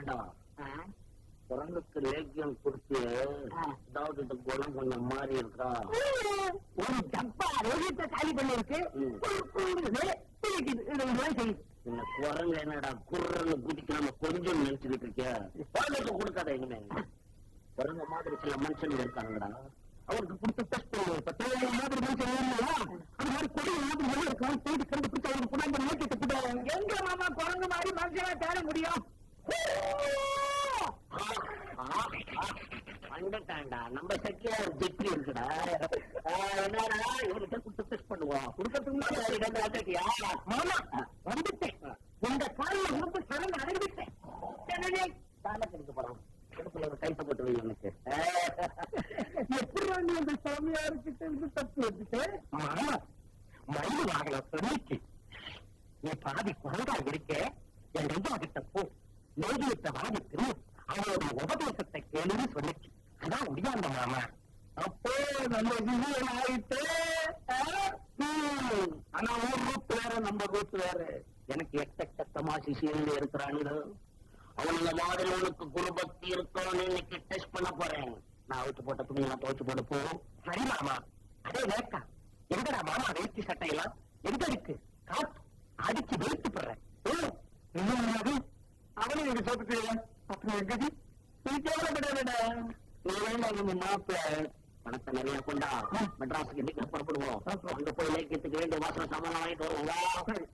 வேண்டாம். குரங்குக்கு லேக்கியம் கொடுத்து ஏதாவது இந்த குணம் கொஞ்சம் மாறி இருக்கா? ஒரு டப்பா ரோகியத்தை காலி பண்ணிருக்கு. இந்த குரங்கு என்னடா குரங்கு குதிக்கு நம்ம கொஞ்சம் நினைச்சுக்கிட்டு இருக்கியா? குரங்குக்கு கொடுக்காத. இனிமே குரங்கு மாதிரி சில மனுஷன் இருக்காங்கடா, அவருக்கு கொடுத்து டெஸ்ட் பண்ணுவோம். இப்ப தேவையான மாதிரி மனுஷன் இல்லையா, அது மாதிரி கொடி மாதிரி இருக்கான். தேடி கண்டுபிடிச்சு அவருக்கு கொண்டாந்து நோக்கிட்டு போடுவாங்க. எங்க மாமா குரங்கு மாதிரி மனுஷனா தேட முடியும்? வந்துட்டான்டா நம்ம சக்கியா ஜெட்ரி இருக்குடா. என்னடா இவர்கிட்ட கொடுத்து டெஸ்ட் பண்ணுவோம். கொடுக்கறதுக்கு முன்னாடி மாமா வந்துட்டேன். உங்க காலில் ரொம்ப சரண் அடைந்துட்டேன். தானே கிடைக்க போறான். கடுப்புல ஒரு கைத்த போட்டு வை எனக்கு. எப்படி வந்து அந்த சாமியார்கிட்ட இருந்து தப்பு வந்துட்டு? மாமா மருந்து வாங்கலாம் சொல்லிச்சு. நீ பாதி குரங்கா இருக்க, என் ரெண்டா கிட்ட போ, நேதியத்தை வாங்கிட்டு அவனோட உபதேசத்தை கேளுன்னு சொல்லிச்சு. அதான் முடியாத மாமா. அப்போ நம்ம விஜயன் ஆயிட்டு. ஆனா ஒரு ரூட் வேற, நம்ம ரூட் வேற. எனக்கு எக்கச்சக்கமா சிசியங்க இருக்கிறானுங்க. அவனுங்க மாதிரிக்கு குருபக்தி இருக்கான்னு இன்னைக்கு டெஸ்ட் பண்ண போறேன். நான் அவுத்து போட்ட துணி நான் துவைச்சு போட்டு போவோம். சரி மாமா. அதே வேக்கா எங்கடா மாமா வேஷ்டி சட்டையெல்லாம் எங்க இருக்கு? காத்து அடிச்சு வெளுத்து போடுறேன். அவனும் எனக்கு சொல்லிட்டு அப்புறம் எங்கடி நீ கேவலப்படாதடா. மாப்பிள்ள பணத்தை நிறைய கொண்டா மெட்ராஸுக்கு இன்னைக்கு புறப்படுவோம். அங்க போய் லேக்கியத்துக்கு வேண்டிய வாசன சாமான் வாங்கிட்டு வருவோம்.